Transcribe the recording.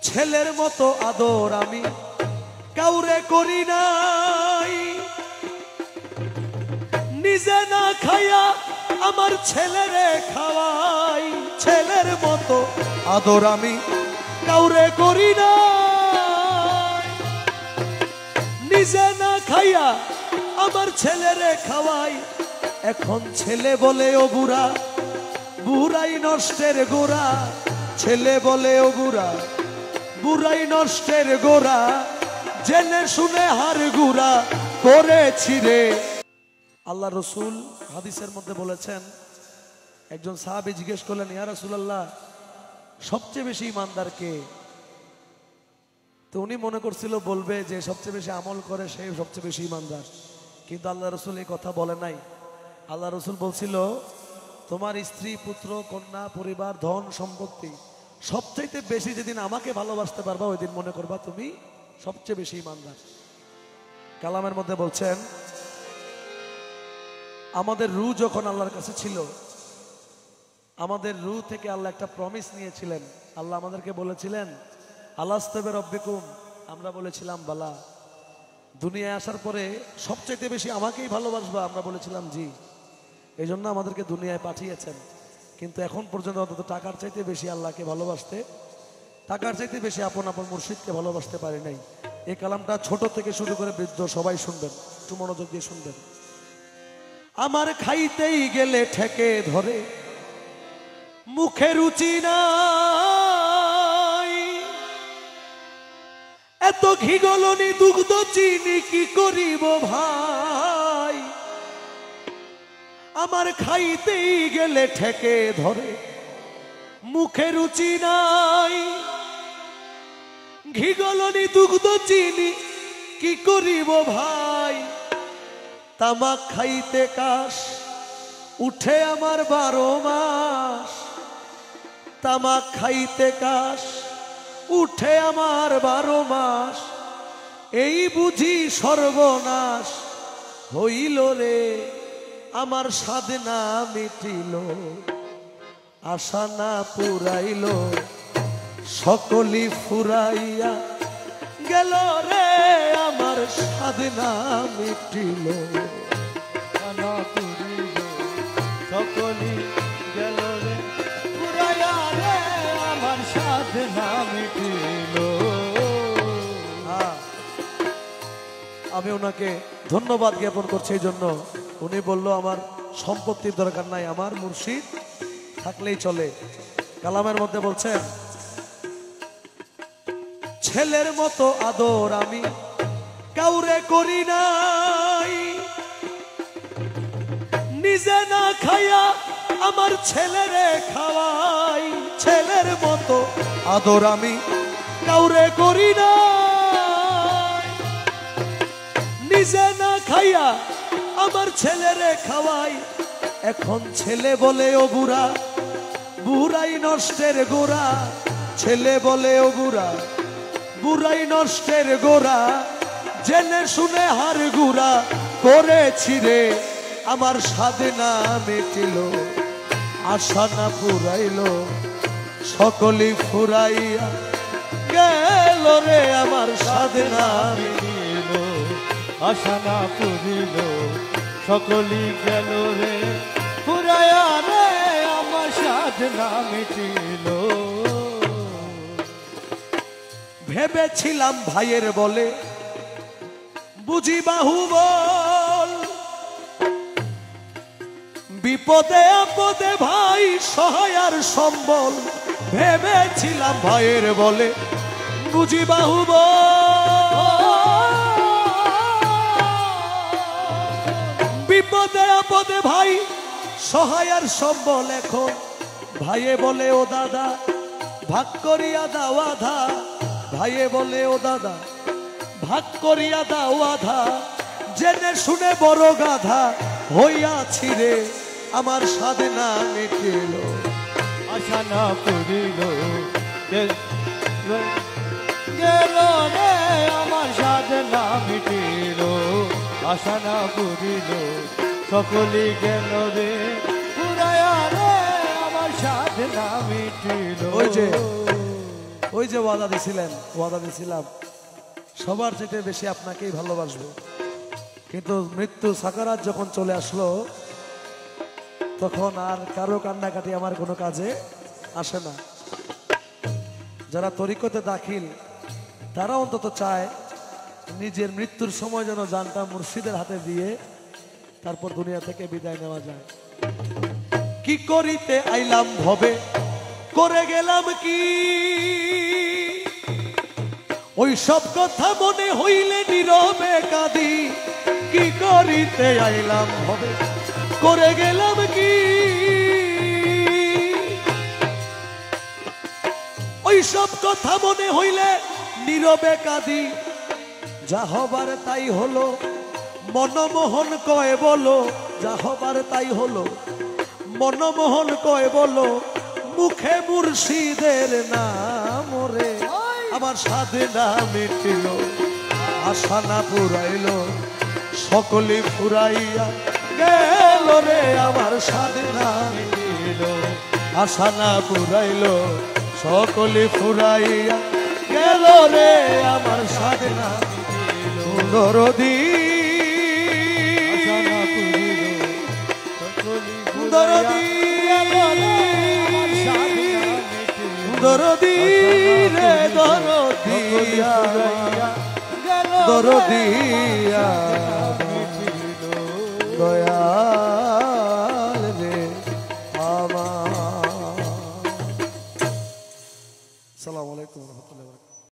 ছেলের মতো আদর আমি কাউরে করি নাই, নিজে না খাইয়া আমার ছেলেরে খাওয়াই। ছেলের মতো আদর আমি কাউরে করি নাই, নিজে না খাইয়া আমার ছেলেরে খাওয়াই। এখন ছেলে বলে ও বুড়া, বুড়াই নষ্টের গোড়া। ছেলে বলে ও বুড়া, বুড়াই নষ্টের গোড়া। জেনে শুনে হার গুড়া করেছি রে। আল্লাহ রসুল হাদিসের মধ্যে বলেছেন, একজন সাহাবী জিজ্ঞেস করলেন, ইয়া রাসূলুল্লাহ, সবচেয়ে বেশি ইমানদার কে? তো উনি মনে করছিল বলবে যে সবচেয়ে বেশি আমল করে সে সবচেয়ে বেশি ইমানদার, কিন্তু আল্লাহ রসুল এই কথা বলে নাই। আল্লাহ রসুল বলছিল, তোমার স্ত্রী, পুত্র, কন্যা, পরিবার, ধন সম্পত্তি সবচাইতে বেশি যেদিন আমাকে ভালোবাসতে পারবা ওই দিন মনে করবা তুমি সবচেয়ে বেশি ইমানদার। কালামের মধ্যে বলছেন, আমাদের রূহ যখন আল্লাহর কাছে ছিল, আমাদের রূহ থেকে আল্লাহ একটা প্রমিস নিয়েছিলেন। আল্লাহ আমাদেরকে বলেছিলেন, আলাস্তু বিরাব্বিকুম, আমরা বলেছিলাম বালা। দুনিয়ায় আসার পরে সবচাইতে বেশি আমাকেই ভালোবাসবা, আমরা বলেছিলাম জি। এই জন্য আমাদেরকে দুনিয়ায় পাঠিয়েছেন। কিন্তু এখন পর্যন্ত অন্তত টাকার চাইতে বেশি আল্লাহকে ভালোবাসতে, টাকার চাইতে বেশি আপন আপন মুর্শিদকে ভালোবাসতে পারি নাই। এই কালামটা ছোট থেকে শুরু করে বৃদ্ধ সবাই শুনবেন, একটু মনোযোগ দিয়ে শুনবেন। আমার খাইতেই গেলে ঠেকে ধরে, মুখে রুচি নাই, এত ঘি গলনি দুগ্ধ চিনি কি করিব ভাই। আমার খাইতেই গেলে ঠেকে ধরে, মুখে রুচি নাই, ঘি গলনি দুগ্ধ চিনি কি করিব ভাই। তামাক খাইতে কাশ উঠে আমার 12 মাস, তামাক খাইতে কাশ উঠে আমার 12 মাস। এই বুঝি সর্বনাশ হইল রে, আমার সাধনা মিটিল, আশা না পুরাইল, সকলি ফুরাইয়া গেল রে, আমার সাধনা মিটিল, না পুরিল, সকলি গেল রে, পুরাইয়া রে, আমার সাধনা মিটিল। আমি ওনাকে ধন্যবাদ জ্ঞাপন করছি এই জন্য। উনি বলল আমার সম্পত্তির দরকার নাই, আমার মুর্শিদ থাকলেই চলে। কালামের মধ্যে বলছেন, ছেলের মতো আদর আমি কাউরে করি নাই, নিজে না খাইয়া আমার ছেলেরে খাওয়াই। ছেলের মতো আদর আমি কাউরে করি নাই, নিজে না খাইয়া আমার ছেলেরে খাওয়াই। এখন ছেলে বলে ও বুড়া, বুড়াই নষ্টের গোড়া। ছেলে বলে ও বুড়া, বুড়াই নষ্টের গোড়া। জেনে শুনে হার গুড়া করেছি রে, আমার সাধনা মিটিল, আশা না পুরাইল, সকলি ফুরাইয়া গেল রে, আমার সাধনা মিটিল, আশা না পুরিল, সকলি গেল রে, পুরাইয়া রে, আমার সাধনা মিটিল। ভেবেছিলাম ভাইয়ের বলে বুঝি বাহুবল, বিপদে আপদে ভাই সহায় আর সম্বল। ভেবেছিলাম ভাইয়ের বলে বুঝি বাহুবল, বিপদে আপদে ভাই সহায় আর সম্বল। এখন ভাইয়ে বলে ও দাদা, ভাগ করিয়া দাও আধা। ভাইয়ে বলে ও দাদা, ভাগ করিয়া দাও আধা। জেনে শুনে বড় গাধা হইয়াছি রে, আমার সাধনা মিটিল, আশা না পুরিল, গেল রে, আমার সাধনা মিটিল, আশা না পুরিল, সকলি গেল রে, পুরাইয়া রে, আমার সাধনা মিটিল। ওই যে ওই যে ওয়াদা দিছিলাম সবার চেয়ে বেশি আপনাকেই ভালোবাসবো, কিন্তু মৃত্যু সাকারাত যখন চলে আসলো তখন আর কারো কান্নাকাটি আমার কোনো কাজে আসে না। যারা তরিকতে দাখিল তারা অন্তত চায় নিজের মৃত্যুর সময় যেন জানটা মুর্শিদের হাতে দিয়ে তারপর দুনিয়া থেকে বিদায় নেওয়া যায়। কি করিতে আইলাম ভবে করে গেলাম কি, ওই সব কথা মনে হইলে নীরবে কাঁদি। কি করিতে আইলাম ভবে করে গেলাম কি, ওই সব কথা মনে হইলে নীরবে কাঁদি। যা হবার তাই হলো মনমোহন কয় বলো, যা হবার তাই হলো মনমোহন কয় বলো। মুখে মুর্শিদের নাম রে আমার সাধে না মিটিল, আশা না পুরাইল সকলে ফুরাইয়া গেল রে আমার সাধে না মিটিল, আশা না পুরাইল সকলে ফুরাইয়া গেল রে আমার সাধে না মিটিল। দরদি দরদি দরদি রে দরদিয়া দরদিয়া দয়া